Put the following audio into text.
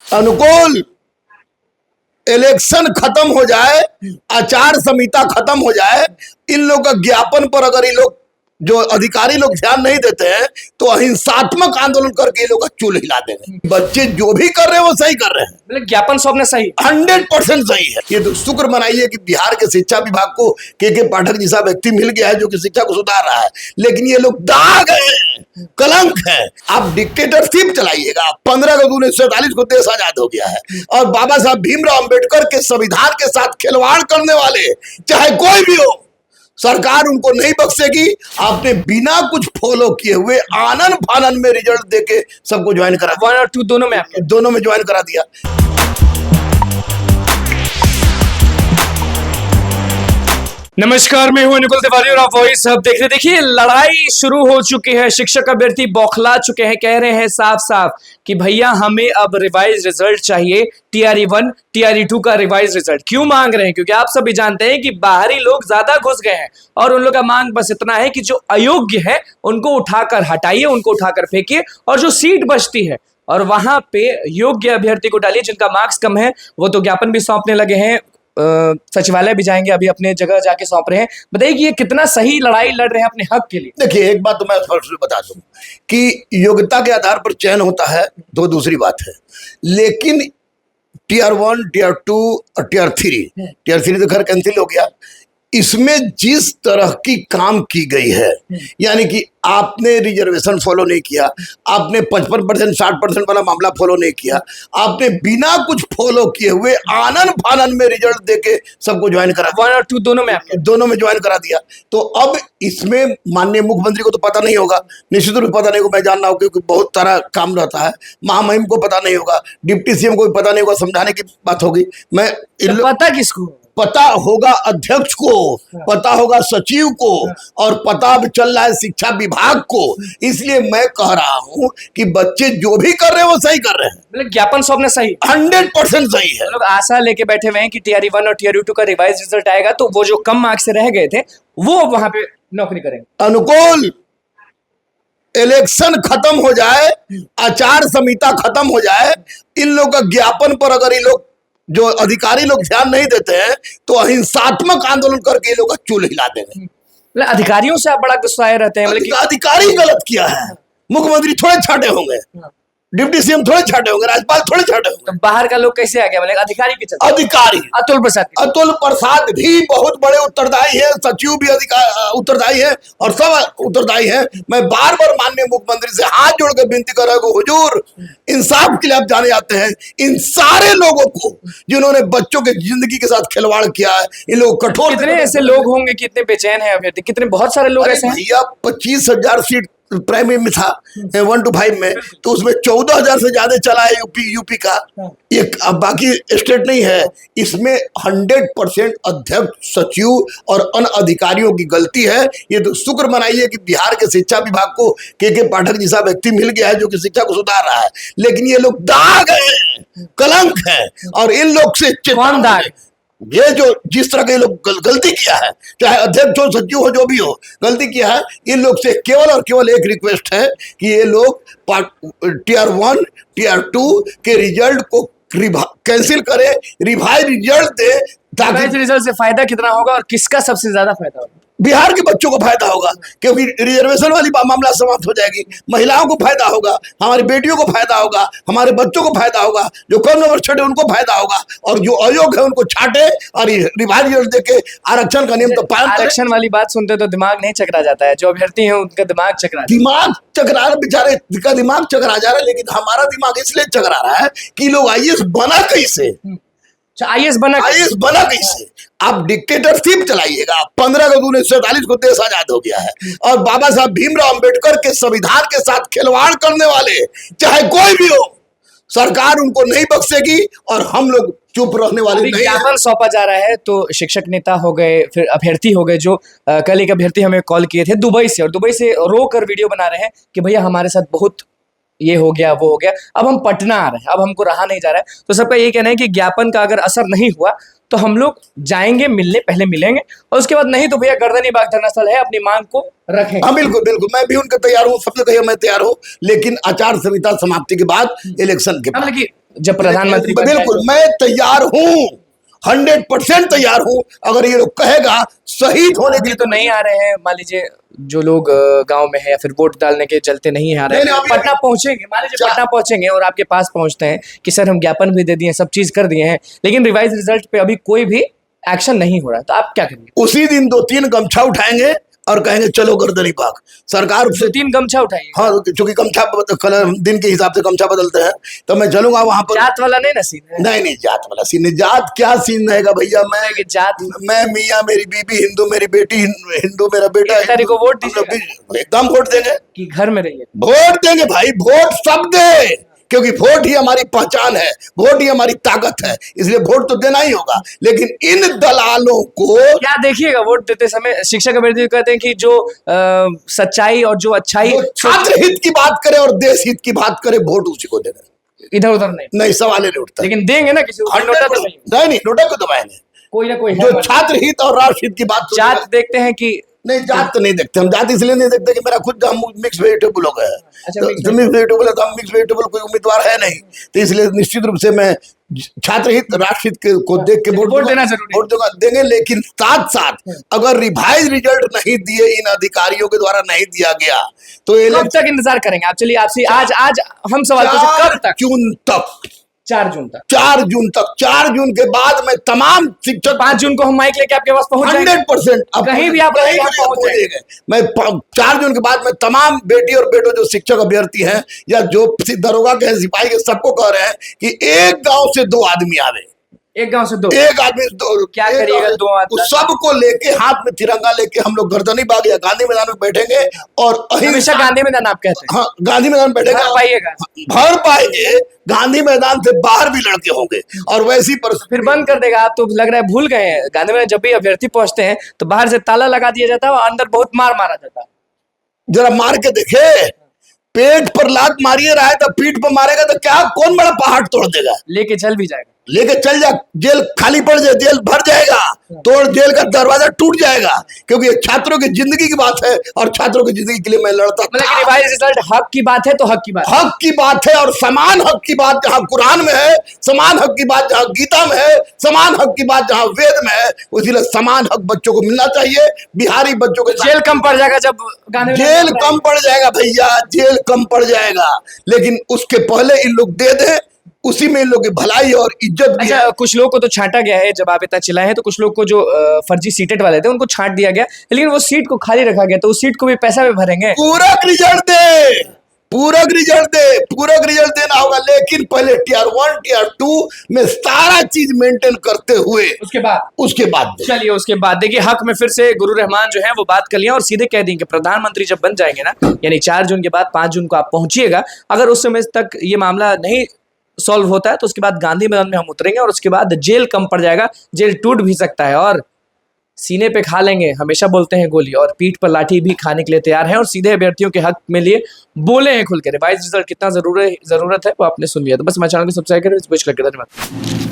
अनुकूल इलेक्शन खत्म हो जाए, आचार संहिता खत्म हो जाए, इन लोग का ज्ञापन पर अगर ये लोग जो अधिकारी लोग ध्यान नहीं देते हैं तो अहिंसात्मक आंदोलन करके ये लोग का चूल हिला देंगे। बच्चे जो भी कर रहे हैं वो सही कर रहे हैं, ज्ञापन सौंपना सही 100% सही है। ये तो शुक्र मनाइए कि बिहार के शिक्षा विभाग को के पाठक जैसा व्यक्ति मिल गया है जो कि शिक्षा को सुधार रहा है, लेकिन ये लोग दाग हैं, कलंक है। आप डिक्टेटरशिप चलाइएगा। 15 अगस्त 1947 को देश आजाद हो गया है और बाबा साहब भीमराव अंबेडकर के संविधान के साथ खिलवाड़ करने वाले चाहे कोई भी हो, सरकार उनको नहीं बख्शेगी। आपने बिना कुछ फॉलो किए हुए आनन फानन में रिजल्ट देके सबको ज्वाइन करा, 1 और 2 दोनों में ज्वाइन करा दिया। नमस्कार, मैं हूं अनुकुल तिवारी और आप वॉइस अब देख रहे। देखिए, लड़ाई शुरू हो चुकी है। शिक्षक अभ्यर्थी बौखला चुके हैं, कह रहे हैं साफ साफ कि भैया हमें अब रिवाइज रिजल्ट चाहिए, टीआरई 1 टीआरई 2 का रिवाइज रिजल्ट। क्यों मांग रहे हैं? क्योंकि आप सभी जानते हैं कि बाहरी लोग ज्यादा घुस गए हैं और उन लोग का मांग बस इतना है कि जो अयोग्य है उनको उठाकर हटाइए, उनको उठाकर फेंकिए और जो सीट बचती है और वहां पे योग्य अभ्यर्थी को डालिए। जिनका मार्क्स कम है वो तो ज्ञापन भी सौंपने लगे हैं, सचिवालय भी जाएंगे, अभी अपने जगह जाके सौंप रहे हैं। बताइए कि ये कितना सही लड़ाई लड़ रहे हैं अपने हक के लिए। देखिए, एक बात तो मैं बता दूं कि योग्यता के आधार पर चयन होता है तो दूसरी बात है, लेकिन टीआर 1 टीआर 2 और टीआर 3 तो खैर कैंसिल हो गया। इसमें जिस तरह की काम की गई है, यानी कि आपने रिजर्वेशन फॉलो नहीं किया, आपने 55% 60% वाला मामला फॉलो नहीं किया, आपने बिना कुछ फॉलो किए हुए आनन फानन में रिजल्ट देके सबको ज्वाइन करा, 1 और 2 दोनों में ज्वाइन करा दिया। तो अब इसमें माननीय मुख्यमंत्री को तो पता नहीं होगा, निश्चित रूप से पता नहीं होगा, मैं जान रहा हूँ क्योंकि बहुत सारा काम रहता है। महामहिम को पता नहीं होगा, डिप्टी सीएम को भी पता नहीं होगा, समझाने की बात होगी। मैं पता किसको? पता होगा अध्यक्ष को, पता होगा सचिव को और पता भी चल रहा है शिक्षा विभाग को। इसलिए मैं कह रहा हूं कि बच्चे जो भी कर रहे हैं वो सही कर रहे हैं। ज्ञापन सौंपना सही 100% सही है। लोग आशा लेके बैठे हुए हैं कि टीआरई 1 और टीआरई 2 का रिवाइज रिजल्ट आएगा तो वो जो कम मार्क्स से रह गए थे वो वहां पे नौकरी करेंगे। अनुकूल इलेक्शन खत्म हो जाए, आचार संहिता खत्म हो जाए, इन लोग का ज्ञापन पर अगर ये लोग जो अधिकारी लोग ध्यान नहीं देते हैं तो अहिंसात्मक आंदोलन करके ये लोग का चूल हिला देंगे। अधिकारियों से आप बड़ा गुस्साए रहते हैं। अधिकारी गलत किया है, मुख्यमंत्री थोड़े छाटे होंगे, डिप्टी सीएम थोड़े छाटे होंगे, राज्यपाल थोड़े छाटे होंगे। तो बाहर का लोग कैसे आ गया? मतलब अधिकारी के चलते। अधिकारी अतुल प्रसाद भी बहुत बड़े उत्तरदायी है, सचिव भी उत्तरदायी है और सब उत्तरदायी है। मैं बार बार माननीय मुख्यमंत्री से हाथ जोड़कर विनती कर रहा हूँ, हुजूर इंसाफ के लिए आप जाने जाते हैं, इन सारे लोगों को जिन्होंने बच्चों के जिंदगी के साथ खिलवाड़ किया है, इन लोग कठोर। कितने ऐसे लोग होंगे, कितने बेचैन है अभ्यर्थी, कितने बहुत सारे लोग ऐसे हैं। भैया 25,000 सीट प्राइमरी में था 1 to 5 में, तो उसमें 14,000 से ज्यादा चला है यूपी का, ये बाकी स्टेट नहीं है। इसमें 100% अध्यक्ष, सचिव और अन्य अधिकारियों की गलती है। ये तो शुक्र मनाइए कि बिहार के शिक्षा विभाग को के पाठक जैसा व्यक्ति मिल गया है जो कि शिक्षा को सुधार रहा है, लेकिन ये लोग दाग हैं, कलंक है। और इन लोग से कौन दाग? ये जो जिस तरह के लोग गलती किया है, चाहे अध्यक्ष हो, सचिव हो, जो भी हो, गलती किया है, इन लोग से केवल और केवल एक रिक्वेस्ट है कि ये लोग टीआर 1 टीआर 2 के रिजल्ट को कैंसिल करे, रिवाइज रिजल्ट दे, ताकि रिजल्ट से फायदा कितना होगा और किसका सबसे ज्यादा फायदा होगा? बिहार के बच्चों को फायदा होगा, क्योंकि रिजर्वेशन वाली मामला समाप्त हो जाएगी, महिलाओं को फायदा होगा, हमारी बेटियों को फायदा होगा, हमारे बच्चों को फायदा होगा, जो कम नंबर छठे उनको फायदा होगा और जो अयोग्य है उनको छाटे और रिवाइज रिजल्ट देके आरक्षण का नियम तो पालन। आरक्षण वाली बात सुनते तो दिमाग नहीं चकरा जाता है, जो अभ्यर्थी है उनका दिमाग चकरा बेचारे का दिमाग चकरा जा रहा है। लेकिन हमारा दिमाग इसलिए चकरा रहा है कि लोग आईएएस बना कैसे, आईएएस बना कैसे। आप डिक्टेटरशिप चलाइएगा। 15 अगस्त 1947 को देश आजाद हो गया है और बाबा साहब भीमराव अंबेडकर के संविधान के साथ खिलवाड़ करने वाले चाहे कोई भी हो, सरकार उनको नहीं बख्शेगी और हम लोग चुप रहने वाले नहीं। ज्ञापन सौंपा जा रहा है तो शिक्षक नेता हो गए, फिर अभ्यर्थी हो गए, जो कल एक अभ्यर्थी हमें कॉल किए थे दुबई से, और दुबई से रो कर वीडियो बना रहे हैं कि भैया हमारे साथ बहुत ये हो गया, वो हो गया, अब हम पटना आ रहे हैं, अब हमको रहा नहीं जा रहा है। तो सबका ये कहना है कि ज्ञापन का अगर असर नहीं हुआ तो हम लोग जाएंगे मिलने, पहले मिलेंगे और उसके बाद नहीं तो भैया गर्दनी बाग धरना स्थल है, अपनी मांग को रखें। हाँ बिल्कुल बिल्कुल, मैं भी उनका तैयार हूँ, सबसे कहिए मैं तैयार हूँ, लेकिन आचार संहिता समाप्ति के बाद इलेक्शन के बाद। जब प्रधानमंत्री बन जाए बिल्कुल तो? मैं तैयार हूँ, 100% तैयार हूँ। अगर ये लोग कहेगा शहीद होने के अभी लिए तो नहीं आ रहे हैं, मान लीजिए जो लोग गांव में है या फिर वोट डालने के चलते नहीं आ रहे नहीं, हैं, अभी- पटना पहुंचेंगे, मान लीजिए क्या- पटना पहुंचेंगे और आपके पास पहुंचते हैं कि सर हम ज्ञापन भी दे दिए, सब चीज कर दिए हैं, लेकिन रिवाइज रिजल्ट पे अभी कोई भी एक्शन नहीं हो रहा, तो आप क्या करेंगे? उसी दिन 2-3 गमछा उठाएंगे और कहेंगे चलो गर्दनी पाक। सरकार दो से 3 गमछा उठाइए। हाँ, चूंकि गमछा कलर दिन के हिसाब से गमछा बदलते हैं, तो मैं चलूंगा वहां पर। जात वाला नहीं ना सीन है? नहीं नहीं, जात वाला सीन नहीं। जात क्या सीन रहेगा भैया? कि जात मैं मियाँ, मेरी बीबी हिंदू, मेरी बेटी हिंदू, मेरा बेटा एक तारीख को वोट हम लोग दीजिएगा? एकदम वोट देंगे, कि घर में रहिए। वोट देंगे भाई, वोट सब दे, क्योंकि वोट ही हमारी पहचान है, वोट ही हमारी ताकत है, इसलिए वोट तो देना ही होगा। लेकिन इन दलालों को क्या देखिएगा वोट देते समय शिक्षक अभ्यर्थी कहते हैं कि जो सच्चाई और जो अच्छाई जो छात्र हित की बात करे और देश हित की बात करे, वोट उसी को देना। इधर उधर नहीं, नहीं, सवाल ही नहीं उठता। लेकिन देंगे ना किसी को, 100% नहीं, नहीं नहीं, नोटा को दबाएंगे। कोई ना कोई है जो वाला। छात्र हित और राष्ट्र हित की बात जात देखते हैं कि नहीं, जात तो नहीं देखते हम। जात इसलिए नहीं देखते कि मेरा खुद हम मिक्स वेजिटेबल हो गया है। अच्छा, तो mixed मिक्स वेजिटेबल है, तो हम मिक्स वेजिटेबल कोई उम्मीदवार है नहीं, तो इसलिए निश्चित रूप से मैं छात्र हित राष्ट्र हित को देख के वोट देना जरूरी है। वोट दूंगा, देंगे। लेकिन साथ साथ अगर रिवाइज रिजल्ट नहीं दिए, इन अधिकारियों के द्वारा नहीं दिया गया, तो कब तक इंतजार करेंगे आप? चलिए आपसे आज हम सवाल पूछे, कब तक? 4 जून तक, 4 जून तक। 4 जून तक। 4 जून के बाद मैं तमाम शिक्षक 5 जून को हम माइक लेके आपके पास पहुंच जाएंगे। 100% कहीं भी आप कहीं रहेंगे, हम भी आप पहुंच जाएंगे। पहुंचेंगे। मैं 4 जून के बाद मैं तमाम बेटी और बेटों जो शिक्षक अभ्यर्थी हैं या जो दरोगा के हैं, सिपाही के, सबको कह रहे हैं कि एक गांव से 2 आदमी आवे, एक गांव से 2। एक आदमी क्या एक करिएगा गांव से- 2 आदमी? उस सबको लेके हाथ में तिरंगा लेके हम लोग गर्दनी बाग या गांधी मैदान में बैठेंगे और हमेशा गांधी मैदान आप कहते हैं। हाँ, गांधी मैदान में बैठेंगे। भर पाइएगा? भर पाएंगे। गांधी मैदान से बाहर भी लड़के होंगे और वैसी परिस्थिति फिर बंद कर देगा? आप तो लग रहा है भूल गए हैं, गांधी मैदान जब भी अभ्यर्थी पहुंचते हैं तो बाहर से ताला लगा दिया जाता है और अंदर बहुत मार मारा जाता है। जरा मार के देखे, पेट पर लात मारिए रहा है तो पीठ पर मारेगा तो क्या, कौन बड़ा पहाड़ तोड़ देगा? लेके चल भी जाएगा। लेके चल जा, जेल खाली पड़ जाए, जेल भर जाएगा, तोड़ जेल का दरवाजा टूट जाएगा, क्योंकि ये छात्रों की जिंदगी की बात है और छात्रों की जिंदगी के लिए मैं लड़ता मतलब कि था। रिवाइज रिजल्ट हक की बात है तो हक की बात है। हक की बात है और समान हक की बात जहां कुरान में है, समान हक की बात जहां गीता में है, समान हक की बात जहां वेद में है, इसीलिए समान हक बच्चों को मिलना चाहिए। बिहारी बच्चों के साथ जेल कम पड़ जाएगा जब गांधी मैदान जेल में कम पड़ जाएगा भैया, जेल कम पड़ जाएगा, लेकिन उसके पहले इन लोग दे दें, उसी में इन लोग की भलाई और इज्जत भी है। अच्छा, कुछ लोगों को तो छांटा गया है, जब आप इतना चिल्लाए हैं तो कुछ लोग को जो फर्जी सीटेड वाले थे उनको छांट दिया गया, लेकिन वो सीट को खाली रखा गया, तो उस सीट को भी पैसा भी भरेंगे। पूरक रिजल्ट दे, पूरक रिजल्ट दे, पूरक रिजल्ट देना होगा, लेकिन पहले टियर 1 टियर 2 में सारा चीज मेंटेन करते हुए उसके बाद दे। चलिए उसके बाद देखिए, हक में फिर से गुरु रहमान जो है वो बात कर लिया और सीधे कह देंगे प्रधानमंत्री जब बन जाएंगे ना, यानी 4 जून के बाद 5 जून को आप पहुंचिएगा, अगर उस समय तक ये मामला नहीं सॉल्व होता है तो उसके बाद गांधी मैदान में हम उतरेंगे और उसके बाद जेल कम पड़ जाएगा, जेल टूट भी सकता है और सीने पे खा लेंगे, हमेशा बोलते हैं गोली, और पीठ पर लाठी भी खाने के लिए तैयार हैं और सीधे अभ्यर्थियों के हक में लिए बोले हैं खुल के। रिवाइज रिजल्ट कितना जरूरत है वो आपने सुन लिया। तो बस हमारे चैनल को सब्सक्राइब करें, धन्यवाद।